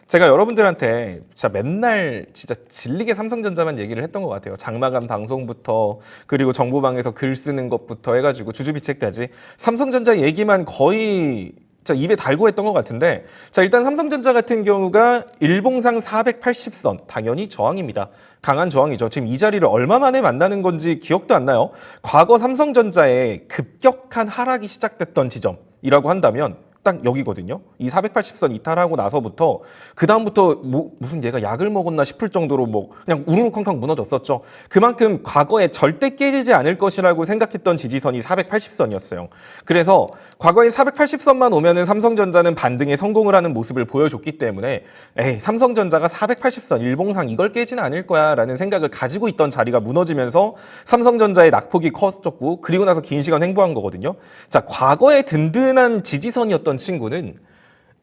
제가 여러분들한테 진짜 맨날 진짜 질리게 삼성전자만 얘기를 했던 것 같아요. 장마감 방송부터 그리고 정보방에서 글 쓰는 것부터 해가지고 주주비책까지 삼성전자 얘기만 거의 진짜 입에 달고 했던 것 같은데, 자, 일단 삼성전자 같은 경우가 일봉상 480선 당연히 저항입니다. 강한 저항이죠. 지금 이 자리를 얼마 만에 만나는 건지 기억도 안 나요. 과거 삼성전자의 급격한 하락이 시작됐던 지점이라고 한다면 딱 여기거든요. 이 480선 이탈하고 나서부터 그 다음부터 무슨 얘가 약을 먹었나 싶을 정도로 뭐 그냥 우르르쾅쾅 무너졌었죠. 그만큼 과거에 절대 깨지지 않을 것이라고 생각했던 지지선이 480선이었어요. 그래서 과거에 480선만 오면은 삼성전자는 반등에 성공을 하는 모습을 보여줬기 때문에 에이, 삼성전자가 480선 일봉상 이걸 깨지는 않을 거야라는 생각을 가지고 있던 자리가 무너지면서 삼성전자의 낙폭이 커졌고, 그리고 나서 긴 시간 횡보한 거거든요. 자, 과거에 든든한 지지선이었던 친구는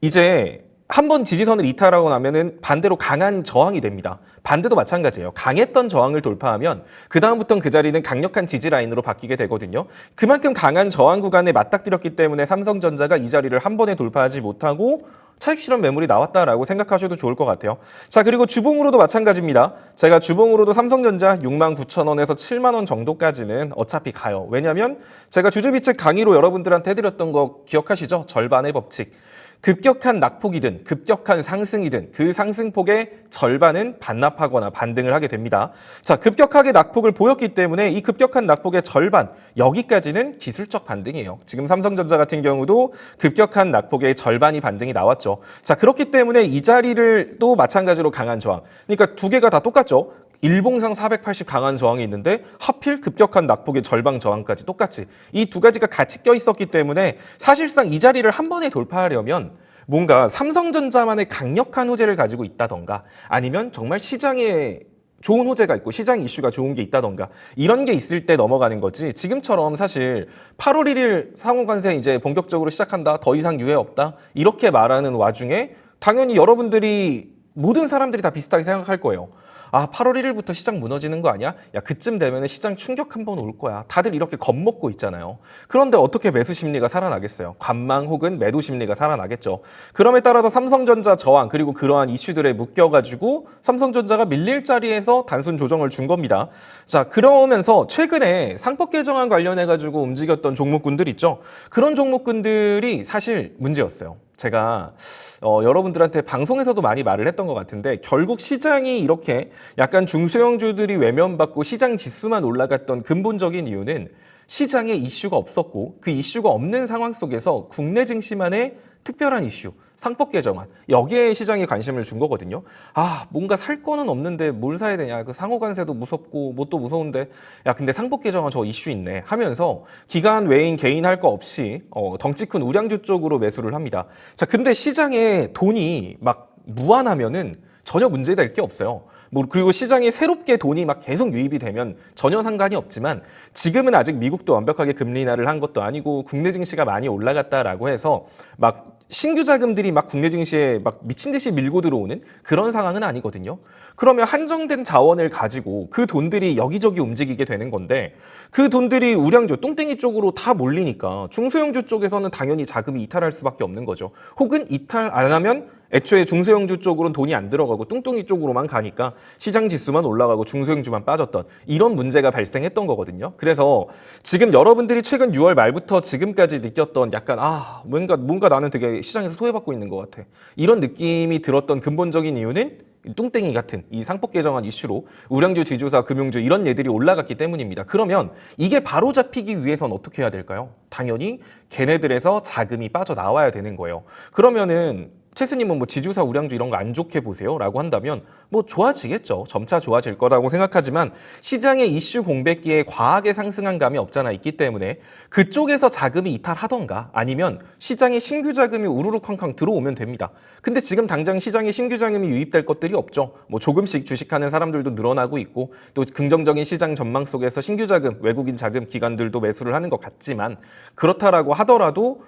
이제 한번 지지선을 이탈하고 나면은 반대로 강한 저항이 됩니다. 반대도 마찬가지예요. 강했던 저항을 돌파하면 그 다음부터는 그 자리는 강력한 지지 라인으로 바뀌게 되거든요. 그만큼 강한 저항 구간에 맞닥뜨렸기 때문에 삼성전자가 이 자리를 한 번에 돌파하지 못하고 차익 실현 매물이 나왔다라고 생각하셔도 좋을 것 같아요. 자, 그리고 주봉으로도 마찬가지입니다. 제가 주봉으로도 삼성전자 69,000원에서 70,000원 정도까지는 어차피 가요. 왜냐하면 제가 주주비책 강의로 여러분들한테 해드렸던 거 기억하시죠? 절반의 법칙. 급격한 낙폭이든 급격한 상승이든 그 상승폭의 절반은 반납하거나 반등을 하게 됩니다. 자, 급격하게 낙폭을 보였기 때문에 이 급격한 낙폭의 절반, 여기까지는 기술적 반등이에요. 지금 삼성전자 같은 경우도 급격한 낙폭의 절반이 반등이 나왔죠. 자, 그렇기 때문에 이 자리를 또 마찬가지로 강한 저항. 그러니까 두 개가 다 똑같죠. 일봉상 480 강한 저항이 있는데 하필 급격한 낙폭의 절반 저항까지 똑같이 이 두 가지가 같이 껴 있었기 때문에 사실상 이 자리를 한 번에 돌파하려면 뭔가 삼성전자만의 강력한 호재를 가지고 있다던가 아니면 정말 시장에 좋은 호재가 있고 시장 이슈가 좋은 게 있다던가 이런 게 있을 때 넘어가는 거지, 지금처럼 사실 8월 1일 상호관세 이제 본격적으로 시작한다, 더 이상 유예 없다 이렇게 말하는 와중에 당연히 여러분들이 모든 사람들이 다 비슷하게 생각할 거예요. 아, 8월 1일부터 시장 무너지는 거 아니야? 야, 그쯤 되면 시장 충격 한번 올 거야. 다들 이렇게 겁먹고 있잖아요. 그런데 어떻게 매수 심리가 살아나겠어요? 관망 혹은 매도 심리가 살아나겠죠. 그럼에 따라서 삼성전자 저항 그리고 그러한 이슈들에 묶여가지고 삼성전자가 밀릴 자리에서 단순 조정을 준 겁니다. 자, 그러면서 최근에 상법 개정안 관련해가지고 움직였던 종목군들 있죠. 그런 종목군들이 사실 문제였어요. 제가 여러분들한테 방송에서도 많이 말을 했던 것 같은데, 결국 시장이 이렇게 약간 중소형주들이 외면받고 시장 지수만 올라갔던 근본적인 이유는 시장에 이슈가 없었고 그 이슈가 없는 상황 속에서 국내 증시만의 특별한 이슈, 상법 개정안, 여기에 시장이 관심을 준 거거든요. 아, 뭔가 살 거는 없는데 뭘 사야 되냐, 그 상호관세도 무섭고 뭣도 무서운데 야, 근데 상법 개정안 저 이슈 있네 하면서 기관 외인 개인 할 거 없이 덩치 큰 우량주 쪽으로 매수를 합니다. 자, 근데 시장에 돈이 막 무한하면은 전혀 문제될 게 없어요. 뭐 그리고 시장에 새롭게 돈이 막 계속 유입이 되면 전혀 상관이 없지만, 지금은 아직 미국도 완벽하게 금리 인하를 한 것도 아니고 국내 증시가 많이 올라갔다라고 해서 막 신규 자금들이 막 국내 증시에 막 미친 듯이 밀고 들어오는 그런 상황은 아니거든요. 그러면 한정된 자원을 가지고 그 돈들이 여기저기 움직이게 되는 건데, 그 돈들이 우량주, 똥땡이 쪽으로 다 몰리니까 중소형주 쪽에서는 당연히 자금이 이탈할 수밖에 없는 거죠. 혹은 이탈 안 하면 애초에 중소형주 쪽으로는 돈이 안 들어가고 뚱뚱이 쪽으로만 가니까 시장 지수만 올라가고 중소형주만 빠졌던 이런 문제가 발생했던 거거든요. 그래서 지금 여러분들이 최근 6월 말부터 지금까지 느꼈던 약간 뭔가 나는 되게 시장에서 소외받고 있는 것 같아, 이런 느낌이 들었던 근본적인 이유는 뚱땡이 같은 이 상법 개정안 이슈로 우량주, 지주사, 금융주 이런 얘들이 올라갔기 때문입니다. 그러면 이게 바로 잡히기 위해서는 어떻게 해야 될까요? 당연히 걔네들에서 자금이 빠져나와야 되는 거예요. 그러면은 채스님은 뭐 지주사, 우량주 이런 거 안 좋게 보세요? 라고 한다면 뭐 좋아지겠죠. 점차 좋아질 거라고 생각하지만 시장의 이슈 공백기에 과하게 상승한 감이 없잖아 있기 때문에 그쪽에서 자금이 이탈하던가 아니면 시장에 신규 자금이 우르르쾅쾅 들어오면 됩니다. 근데 지금 당장 시장에 신규 자금이 유입될 것들이 없죠. 뭐 조금씩 주식하는 사람들도 늘어나고 있고 또 긍정적인 시장 전망 속에서 신규 자금, 외국인 자금, 기관들도 매수를 하는 것 같지만, 그렇다라고 하더라도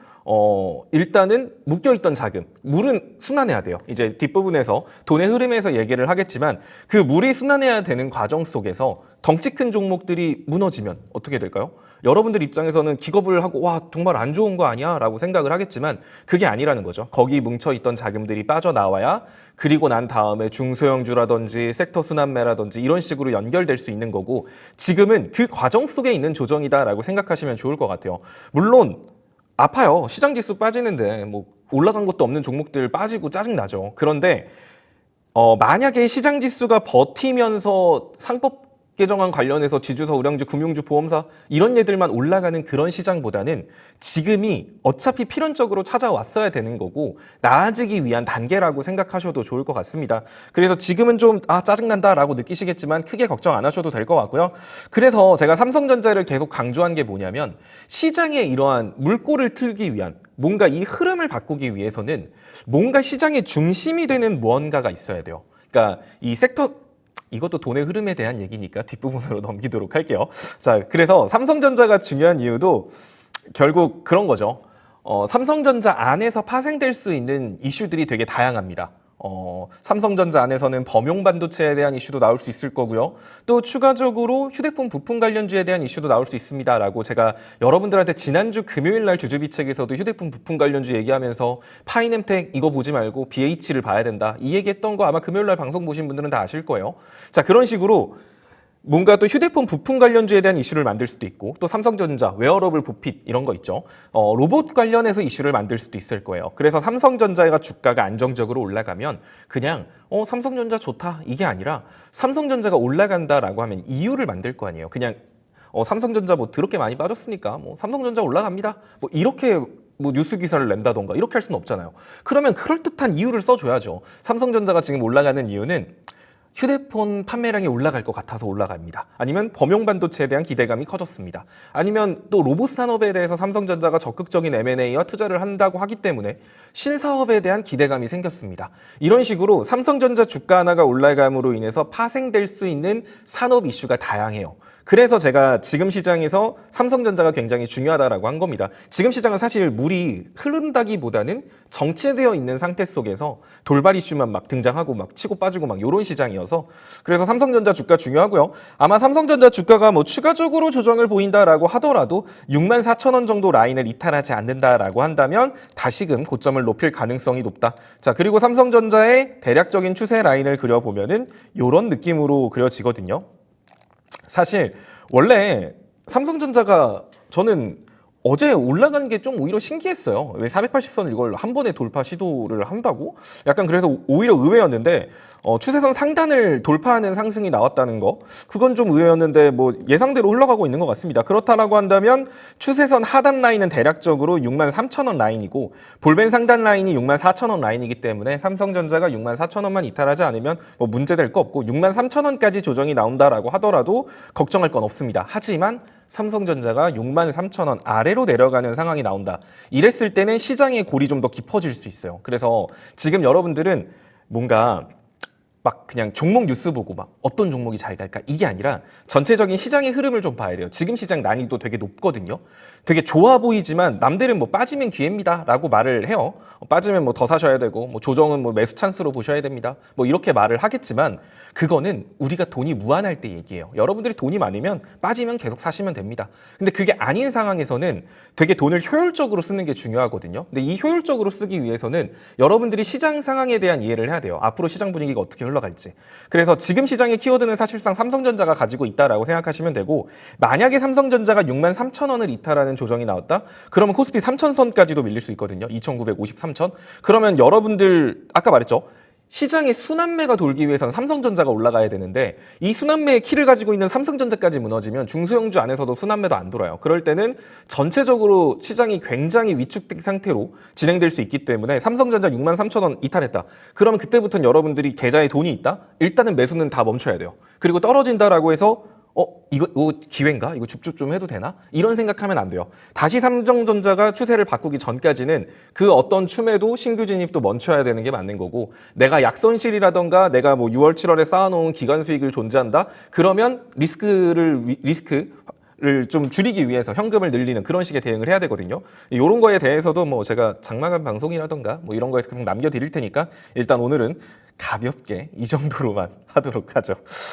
일단은 묶여있던 자금, 물은 순환해야 돼요. 이제 뒷부분에서 돈의 흐름에서 얘기를 하겠지만 그 물이 순환해야 되는 과정 속에서 덩치 큰 종목들이 무너지면 어떻게 될까요? 여러분들 입장에서는 기겁을 하고 와 정말 안 좋은 거 아니야? 라고 생각을 하겠지만 그게 아니라는 거죠. 거기 뭉쳐있던 자금들이 빠져나와야 그리고 난 다음에 중소형주라든지 섹터 순환매라든지 이런 식으로 연결될 수 있는 거고 지금은 그 과정 속에 있는 조정이다라고 생각하시면 좋을 것 같아요. 물론 아파요. 시장 지수 빠지는데 뭐 올라간 것도 없는 종목들 빠지고 짜증나죠. 그런데 만약에 시장 지수가 버티면서 상법 개정안 관련해서 지주사, 우량주, 금융주, 보험사 이런 애들만 올라가는 그런 시장보다는 지금이 어차피 필연적으로 찾아왔어야 되는 거고 나아지기 위한 단계라고 생각하셔도 좋을 것 같습니다. 그래서 지금은 좀 짜증난다라고 느끼시겠지만 크게 걱정 안 하셔도 될 것 같고요. 그래서 제가 삼성전자를 계속 강조한 게 뭐냐면 시장에 이러한 물꼬를 틀기 위한 뭔가 이 흐름을 바꾸기 위해서는 뭔가 시장의 중심이 되는 무언가가 있어야 돼요. 그러니까 이 섹터 이것도 돈의 흐름에 대한 얘기니까 뒷부분으로 넘기도록 할게요. 자, 그래서 삼성전자가 중요한 이유도 결국 그런 거죠. 삼성전자 안에서 파생될 수 있는 이슈들이 되게 다양합니다. 삼성전자 안에서는 범용 반도체에 대한 이슈도 나올 수 있을 거고요. 또 추가적으로 휴대폰 부품 관련주에 대한 이슈도 나올 수 있습니다라고 제가 여러분들한테 지난주 금요일 날 주주비책에서도 휴대폰 부품 관련주 얘기하면서 파이nem텍 이거 보지 말고 BH를 봐야 된다. 이 얘기했던 거 아마 금요일 날 방송 보신 분들은 다 아실 거예요. 자, 그런 식으로 뭔가 또 휴대폰 부품 관련주에 대한 이슈를 만들 수도 있고 또 삼성전자, 웨어러블 보핏 이런 거 있죠. 로봇 관련해서 이슈를 만들 수도 있을 거예요. 그래서 삼성전자가 주가가 안정적으로 올라가면 그냥 삼성전자 좋다 이게 아니라 삼성전자가 올라간다라고 하면 이유를 만들 거 아니에요. 그냥 삼성전자 뭐 더럽게 많이 빠졌으니까 뭐 삼성전자 올라갑니다. 뭐 이렇게 뭐 뉴스 기사를 낸다던가 이렇게 할 수는 없잖아요. 그러면 그럴듯한 이유를 써줘야죠. 삼성전자가 지금 올라가는 이유는 휴대폰 판매량이 올라갈 것 같아서 올라갑니다. 아니면 범용 반도체에 대한 기대감이 커졌습니다. 아니면 또 로봇 산업에 대해서 삼성전자가 적극적인 M&A와 투자를 한다고 하기 때문에 신사업에 대한 기대감이 생겼습니다. 이런 식으로 삼성전자 주가 하나가 올라감으로 인해서 파생될 수 있는 산업 이슈가 다양해요. 그래서 제가 지금 시장에서 삼성전자가 굉장히 중요하다라고 한 겁니다. 지금 시장은 사실 물이 흐른다기보다는 정체되어 있는 상태 속에서 돌발 이슈만 막 등장하고 막 치고 빠지고 막 이런 시장이어서 그래서 삼성전자 주가 중요하고요. 아마 삼성전자 주가가 뭐 추가적으로 조정을 보인다라고 하더라도 64,000원 정도 라인을 이탈하지 않는다라고 한다면 다시금 고점을 높일 가능성이 높다. 자, 그리고 삼성전자의 대략적인 추세 라인을 그려보면은 이런 느낌으로 그려지거든요. 사실 원래 삼성전자가 저는 어제 올라간 게 좀 오히려 신기했어요. 왜 480선을 이걸 한 번에 돌파 시도를 한다고? 약간 그래서 오히려 의외였는데 추세선 상단을 돌파하는 상승이 나왔다는 거 그건 좀 의외였는데 뭐 예상대로 흘러가고 있는 것 같습니다. 그렇다라고 한다면 추세선 하단 라인은 대략적으로 63,000원 라인이고 볼벤 상단 라인이 64,000원 라인이기 때문에 삼성전자가 64,000원만 이탈하지 않으면 뭐 문제될 거 없고 63,000원까지 조정이 나온다라고 하더라도 걱정할 건 없습니다. 하지만 삼성전자가 63,000원 아래로 내려가는 상황이 나온다. 이랬을 때는 시장의 골이 좀 더 깊어질 수 있어요. 그래서 지금 여러분들은 뭔가 막 그냥 종목 뉴스 보고 막 어떤 종목이 잘 갈까 이게 아니라 전체적인 시장의 흐름을 좀 봐야 돼요. 지금 시장 난이도 되게 높거든요. 되게 좋아 보이지만 남들은 뭐 빠지면 기회입니다 라고 말을 해요. 빠지면 뭐 더 사셔야 되고 뭐 조정은 뭐 매수 찬스로 보셔야 됩니다. 뭐 이렇게 말을 하겠지만 그거는 우리가 돈이 무한할 때 얘기예요. 여러분들이 돈이 많으면 빠지면 계속 사시면 됩니다. 근데 그게 아닌 상황에서는 되게 돈을 효율적으로 쓰는 게 중요하거든요. 근데 이 효율적으로 쓰기 위해서는 여러분들이 시장 상황에 대한 이해를 해야 돼요. 앞으로 시장 분위기가 어떻게 흘러갈지. 그래서 지금 시장의 키워드는 사실상 삼성전자가 가지고 있다라고 생각하시면 되고 만약에 삼성전자가 63,000원을 이탈하는 조정이 나왔다? 그러면 코스피 3,000선까지도 밀릴 수 있거든요. 2,953천. 그러면 여러분들 아까 말했죠. 시장의 순환매가 돌기 위해서는 삼성전자가 올라가야 되는데 이 순환매의 키를 가지고 있는 삼성전자까지 무너지면 중소형주 안에서도 순환매도 안 돌아요. 그럴 때는 전체적으로 시장이 굉장히 위축된 상태로 진행될 수 있기 때문에 삼성전자 63,000원 이탈했다. 그러면 그때부터는 여러분들이 계좌에 돈이 있다? 일단은 매수는 다 멈춰야 돼요. 그리고 떨어진다라고 해서 이거 기회인가? 이거 줍줍 좀 해도 되나? 이런 생각하면 안 돼요. 다시 삼성전자가 추세를 바꾸기 전까지는 그 어떤 춤에도 신규 진입도 멈춰야 되는 게 맞는 거고 내가 약손실이라던가 내가 뭐 6월, 7월에 쌓아놓은 기간 수익을 존재한다? 그러면 리스크 를 좀 줄이기 위해서 현금을 늘리는 그런 식의 대응을 해야 되거든요. 이런 거에 대해서도 뭐 제가 장마감 방송이라던가 뭐 이런 거에서 계속 남겨드릴 테니까 일단 오늘은 가볍게 이 정도로만 하도록 하죠.